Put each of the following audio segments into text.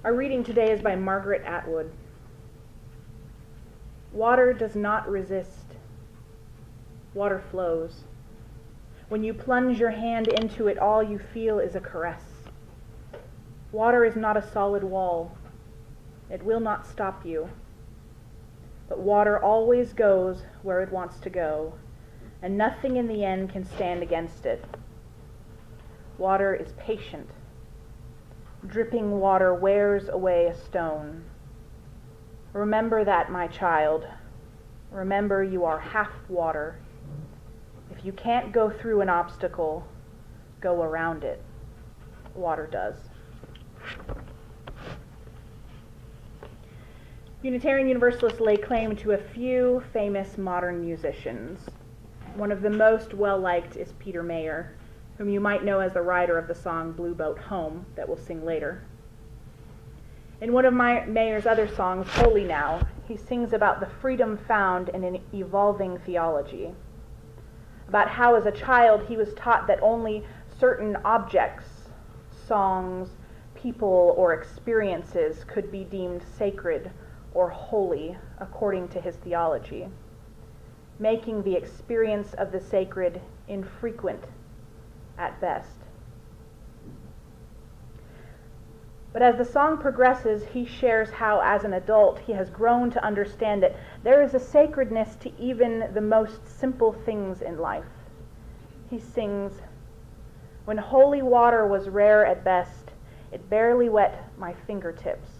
Our reading today is by Margaret Atwood. Water does not resist. Water flows. When you plunge your hand into it, all you feel is a caress. Water is not a solid wall. It will not stop you. But water always goes where it wants to go, and nothing in the end can stand against it. Water is patient. Dripping water wears away a stone. Remember that, my child. Remember you are half water. If you can't go through an obstacle, go around it. Water does. Unitarian Universalists lay claim to a few famous modern musicians. One of the most well-liked is Peter Mayer, whom you might know as the writer of the song Blue Boat Home that we'll sing later. In one of Mayer's other songs, Holy Now, he sings about the freedom found in an evolving theology, about how as a child he was taught that only certain objects, songs, people, or experiences could be deemed sacred or holy according to his theology, making the experience of the sacred infrequent at best. But as the song progresses, he shares how, as an adult, he has grown to understand that there is a sacredness to even the most simple things in life. He sings, "When holy water was rare at best, it barely wet my fingertips.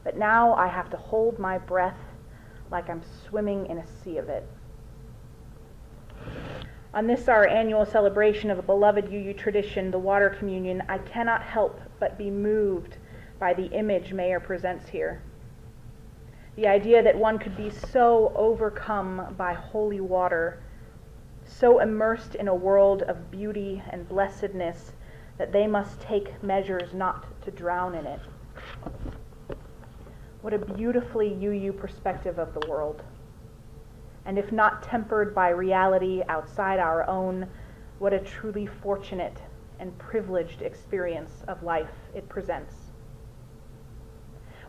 But now I have to hold my breath like I'm swimming in a sea of it." On this, our annual celebration of a beloved UU tradition, the water communion, I cannot help but be moved by the image Mayer presents here. The idea that one could be so overcome by holy water, so immersed in a world of beauty and blessedness that they must take measures not to drown in it. What a beautifully UU perspective of the world. And if not tempered by reality outside our own, what a truly fortunate and privileged experience of life it presents.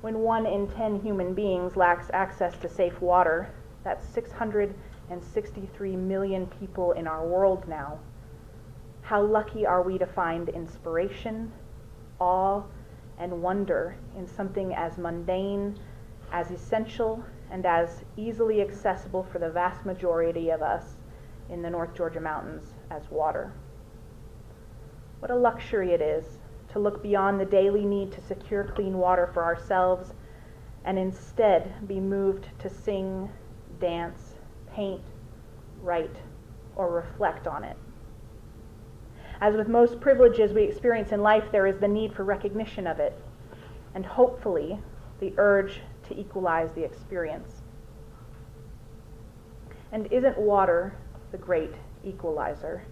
When 1 in 10 human beings lacks access to safe water, that's 663 million people in our world now, how lucky are we to find inspiration, awe, and wonder in something as mundane, as essential, and as easily accessible for the vast majority of us in the North Georgia mountains as water. What a luxury it is to look beyond the daily need to secure clean water for ourselves and instead be moved to sing, dance, paint, write, or reflect on it. As with most privileges we experience in life, there is the need for recognition of it, and hopefully the urge to equalize the experience. And isn't water the great equalizer?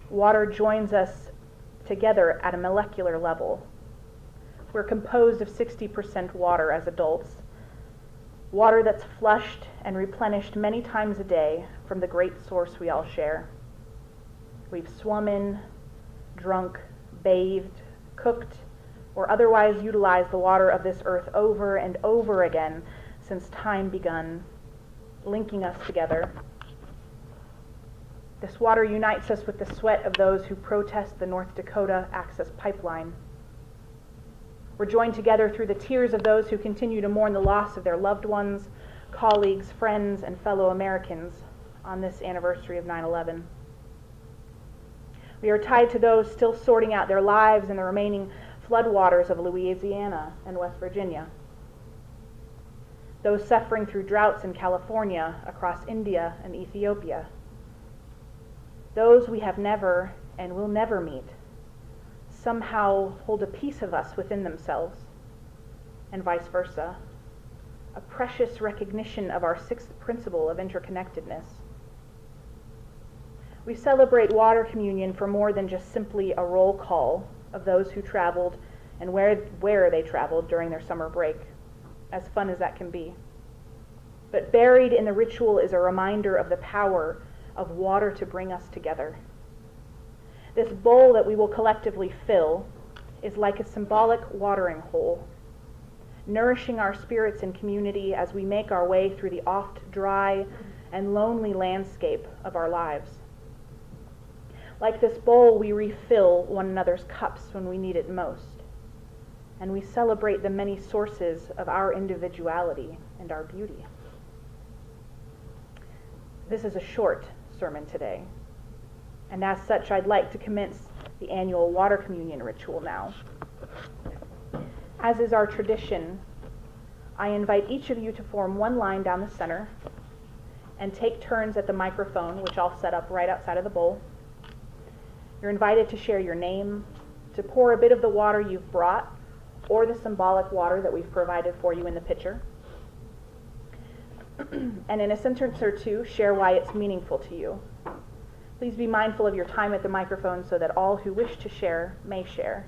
Water joins us together at a molecular level. We're composed of 60% water as adults, water that's flushed and replenished many times a day from the great source we all share. We've swum in, drunk, bathed, cooked, or otherwise utilized the water of this earth over and over again since time begun, linking us together. This water unites us with the sweat of those who protest the North Dakota Access Pipeline. We're joined together through the tears of those who continue to mourn the loss of their loved ones, colleagues, friends, and fellow Americans on this anniversary of 9/11. We are tied to those still sorting out their lives in the remaining floodwaters of Louisiana and West Virginia. Those suffering through droughts in California, across India and Ethiopia. Those we have never and will never meet somehow hold a piece of us within themselves, and vice versa, a precious recognition of our sixth principle of interconnectedness. We celebrate water communion for more than just simply a roll call of those who traveled and where they traveled during their summer break, as fun as that can be. But buried in the ritual is a reminder of the power of water to bring us together. This bowl that we will collectively fill is like a symbolic watering hole, nourishing our spirits and community as we make our way through the oft dry and lonely landscape of our lives. Like this bowl, we refill one another's cups when we need it most, and we celebrate the many sources of our individuality and our beauty. This is a short sermon today, and as such, I'd like to commence the annual water communion ritual now. As is our tradition, I invite each of you to form one line down the center and take turns at the microphone, which I'll set up right outside of the bowl. You're invited to share your name, to pour a bit of the water you've brought, or the symbolic water that we've provided for you in the pitcher. And in a sentence or two, share why it's meaningful to you. Please be mindful of your time at the microphone so that all who wish to share may share.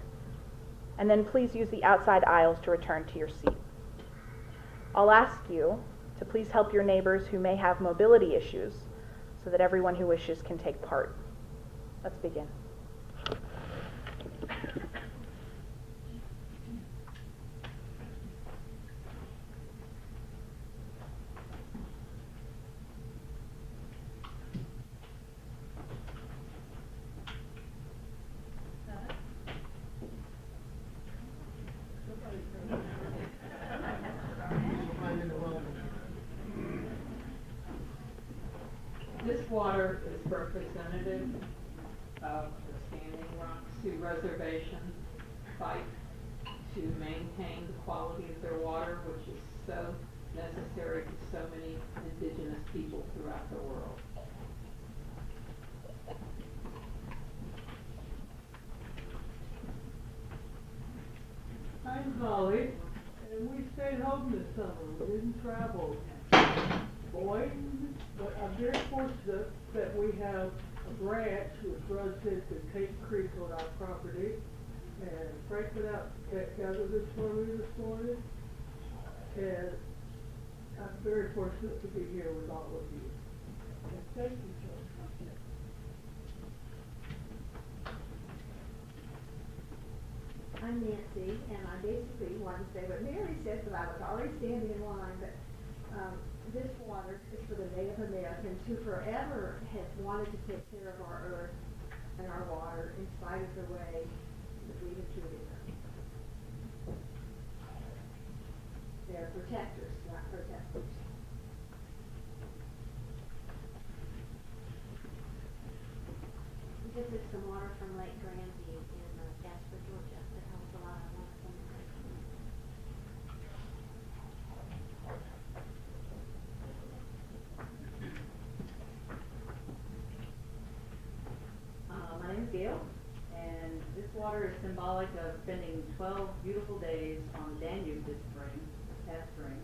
And then please use the outside aisles to return to your seat. I'll ask you to please help your neighbors who may have mobility issues so that everyone who wishes can take part. Let's begin. This water is representative of the Standing Rock Sioux Reservation fight to maintain the quality of their water, which is so necessary to so many indigenous people throughout the world. I'm Holly, and we stayed home this summer. We didn't travel. Boy, but I'm very fortunate that we have a branch which runs into Cape Creek on our property. And Frank went out to gather this for me this morning. And I'm very fortunate to be here with all of you. And thank you so much. I'm Nancy, and I basically wanted to say what Mary said, but I was already standing in line, but this water is for the Native Americans who forever have wanted to take care of our earth and our water in spite of the way that we have treated them. They're protectors, not protectors. This is some water from Lake Granby in Jasper, Georgia. That helps a lot of water from the lake. My name is Gail, and this water is symbolic of spending 12 beautiful days on the Danube this past spring,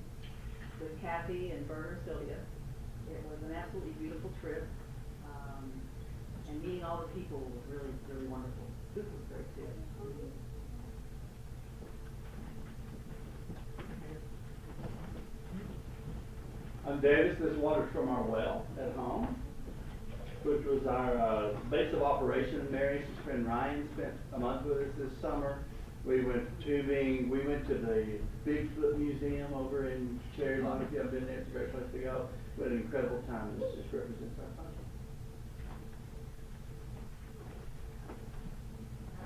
with Kathy and Bert or Sylvia. It was an absolutely beautiful trip, and meeting all the people was really, really wonderful. This was great too. I'm Davis. This water's from our well at home, which was our base of operation. Mary's friend Ryan spent a month with us this summer. We went tubing. We went to the Bigfoot Museum over in Cherry Lawn. If you haven't been there, it's a great place to go. We had an incredible time. This just represents our country.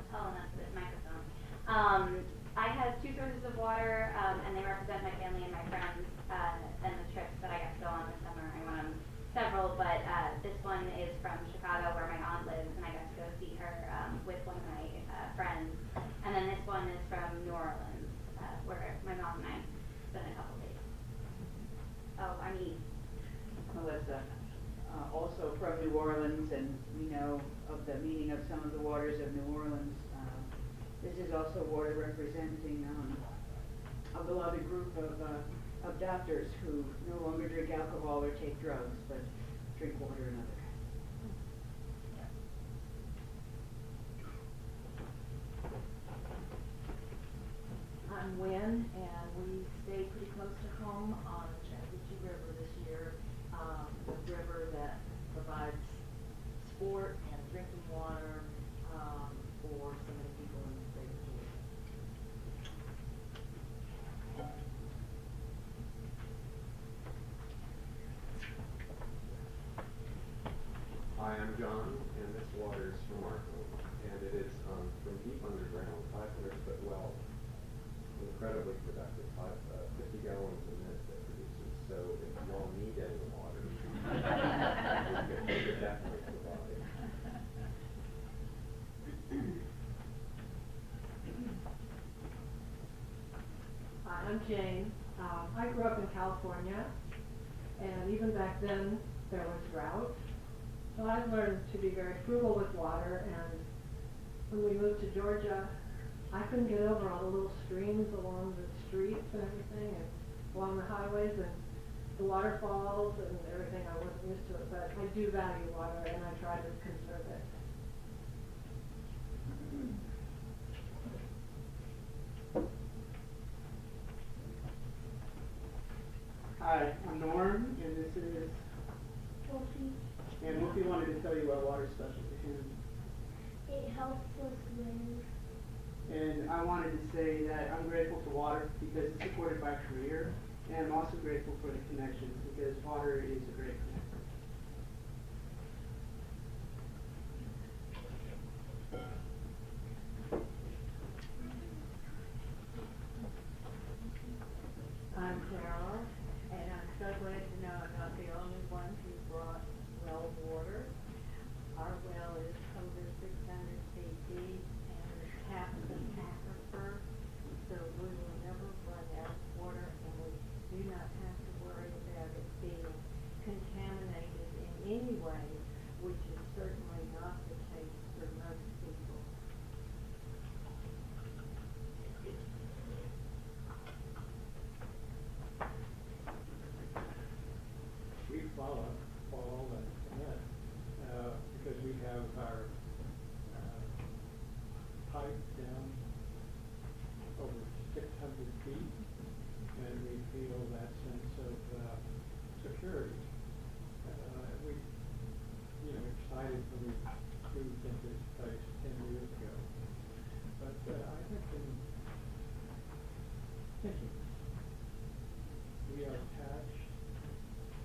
Tall enough for this microphone. I have two sources of water, and they represent my family and my friends, and the trips that I got to go on this summer. I went on several, but this one is from Chicago, where my aunt lives, and I got to go see her with one of my friends. And then this one is from New Orleans, where my mom and I spent a couple days. Oh, I mean, Melissa, also from New Orleans, and we know of the meaning of some of the waters of New Orleans. This is also water representing a beloved group of doctors who no longer drink alcohol or take drugs, but drink water and other kinds. I'm Wynn, and we stayed pretty close to home on the Chattahoochee River this year, the river that provides sport and drinking water for so many people in the state of Georgia. incredibly productive, 50 gallons a minute that produces. So if you all need any water, we could definitely provide. Hi, I'm Jane. I grew up in California, and even back then there was drought. So I've learned to be very frugal with water, and when we moved to Georgia, I couldn't get over all the little streams along the streets and everything, and along the highways, and the waterfalls and everything. I wasn't used to it, but I do value water, and I try to conserve it. Hi, I'm Norm, and this is Wolfie. and Wolfie wanted to tell you our water special to him. It helps us live. And I wanted to say that I'm grateful for water because it's supported my career, and I'm also grateful for the connections because water is a great connector. I'm Carol, and I'm so glad to know I'm not the only one who brought well water. Our well is over 600 feet deep and is tapped an aquifer, so we will never run out of water, and we do not have to worry about it being contaminated in any way, which is certainly not the case for most people. We follow all the net because we have our pipe down over 600 feet, and we feel that sense of security. We, excited when we moved into this place 10 years ago, but I have been thinking we are attached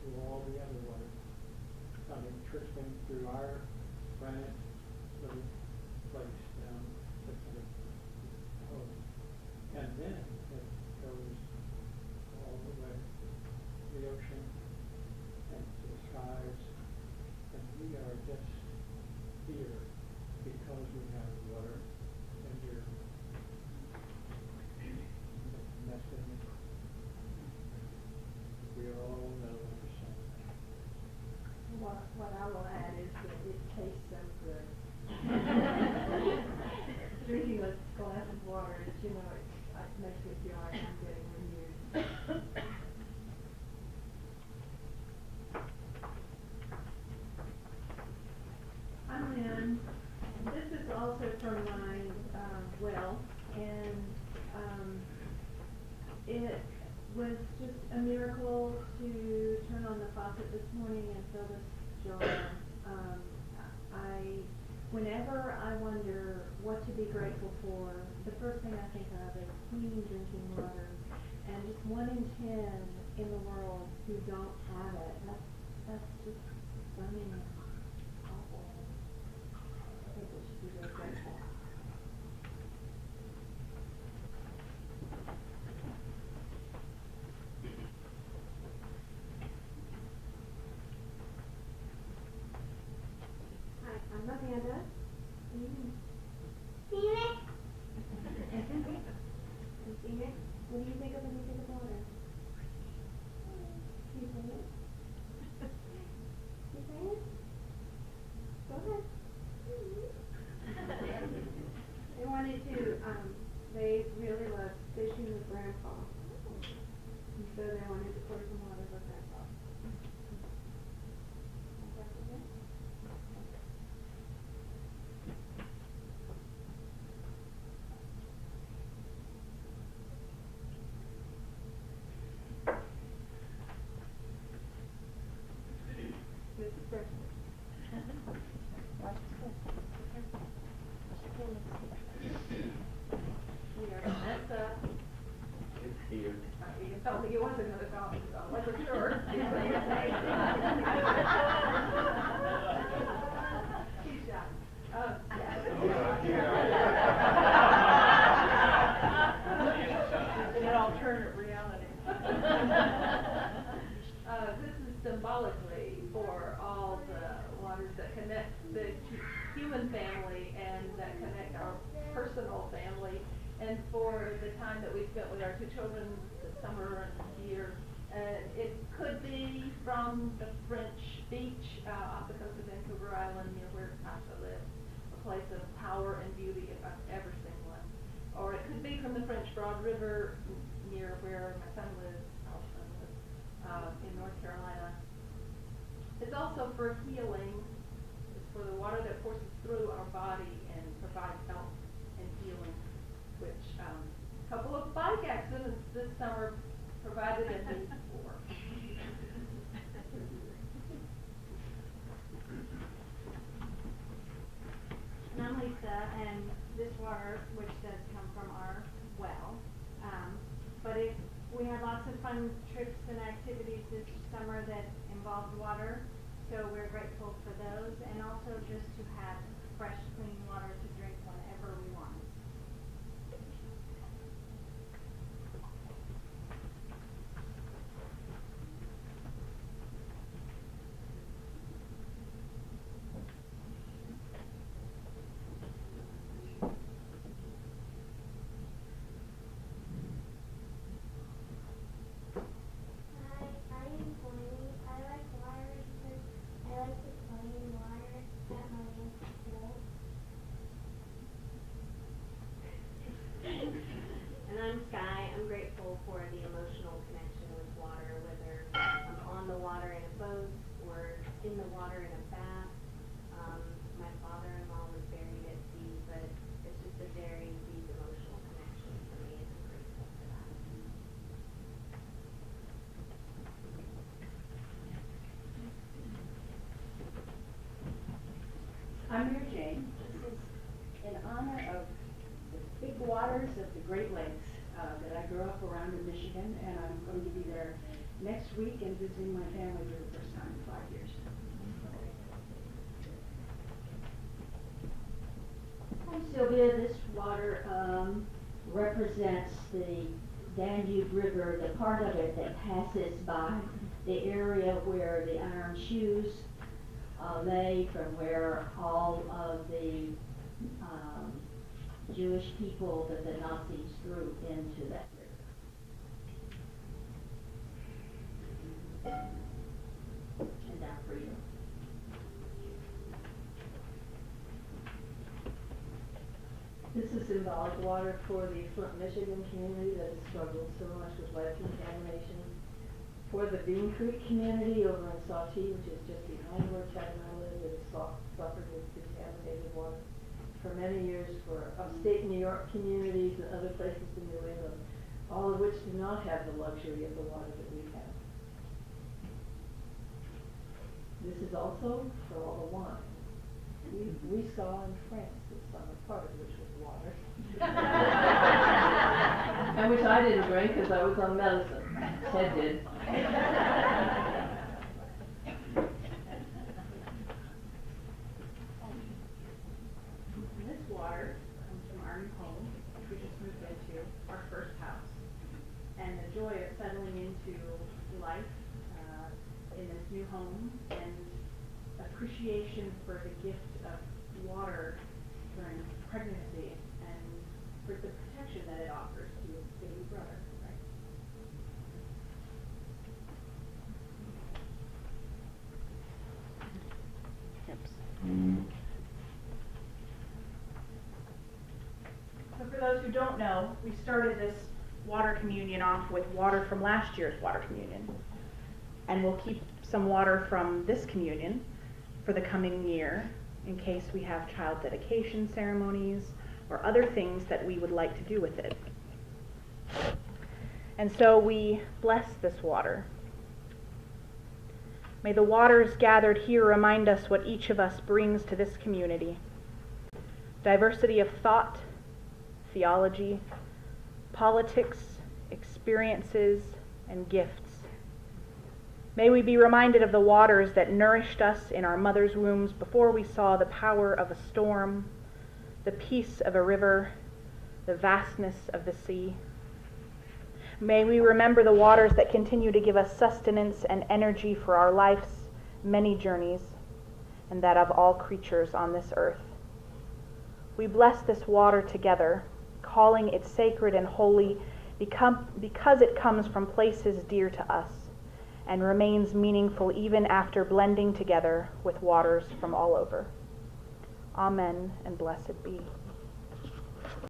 to all the other water coming, trickling through our granite little place down 600 home. And then it goes all the way to the ocean and to the skies. And we are just here because we have water, and we're nesting. We all know and understand that. What I will add is that it tastes so good. Drinking a glass of water, it makes me feel like I'm getting renewed. I'm Lynn. This is also from my well, and it was just a miracle to turn on the faucet this morning and fill this jar. Whenever I wonder what to be grateful for, the first thing I think of is clean drinking water, and just 1 in 10 in the world who don't have it. That's just stunning and awful. I think we should be very grateful. Hi, I'm Amanda. Phoenix. Phoenix, what do you think of when you think of water? Can you say it? Can you say it? Go ahead. They wanted to, they really loved fishing with Grandpa. And so they wanted to pour some water with Grandpa. You told me you wasn't gonna talk, so I wasn't sure. connect the human family and that connect our personal family. And for the time that we spent with our two children this summer and here, it could be from the French beach off the coast of Vancouver Island, near where Tasha lives, a place of power and beauty if I've ever seen one. Or it could be from the French Broad River near where my son lives, in North Carolina. It's also for healing. It's for the water that courses through our body and provides health and healing, which a couple of bike accidents this summer provided a need for. And I'm Lisa, and this water, which does come from our well, but we have lots of fun trips and activities this summer that involve water, so we're grateful for those, and also just to have fresh, clean water to drink whenever we want. I am Tony. I like water because I like to play in water at my school. And I'm Sky. I'm grateful for the emotional connection with water, whether I'm on the water in a boat or in the water in a bath. My father-in-law was buried at sea, but it's just a very deep emotional connection for me, and I'm grateful for that. I'm Mary Jane. This is in honor of the big waters of the Great Lakes that I grew up around in Michigan, and I'm going to be there next week and visiting my family for the first time in 5 years. Hi Sylvia, this water represents the Danube River, the part of it that passes by the area where the iron shoes lay, from where all of the Jewish people that the Nazis threw into that river. And now for you. This is symbolic water for the Flint, Michigan community that has struggled so much with lead contamination. For the Bean Creek community over in Sautee, which is just behind where Chad and I live, that has suffered with contaminated water for many years. For upstate New York communities and other places in New England, all of which do not have the luxury of the water that we have. This is also for all the wine we saw in France this summer, part of which was water. And which I didn't drink because I was on medicine. Ted did. This water comes from our new home, which we just moved into, our first house. And the joy of settling into life in this new home, and appreciation for the gift of water during pregnancy and for the protection that it offers to a baby brother. Right? So for those who don't know, we started this water communion off with water from last year's water communion. And we'll keep some water from this communion for the coming year in case we have child dedication ceremonies or other things that we would like to do with it. And so we bless this water. May the waters gathered here remind us what each of us brings to this community. Diversity of thought, theology, politics, experiences, and gifts. May we be reminded of the waters that nourished us in our mother's wombs before we saw the power of a storm, the peace of a river, the vastness of the sea. May we remember the waters that continue to give us sustenance and energy for our life's many journeys, and that of all creatures on this earth. We bless this water together, calling it sacred and holy because it comes from places dear to us and remains meaningful even after blending together with waters from all over. Amen, and blessed be.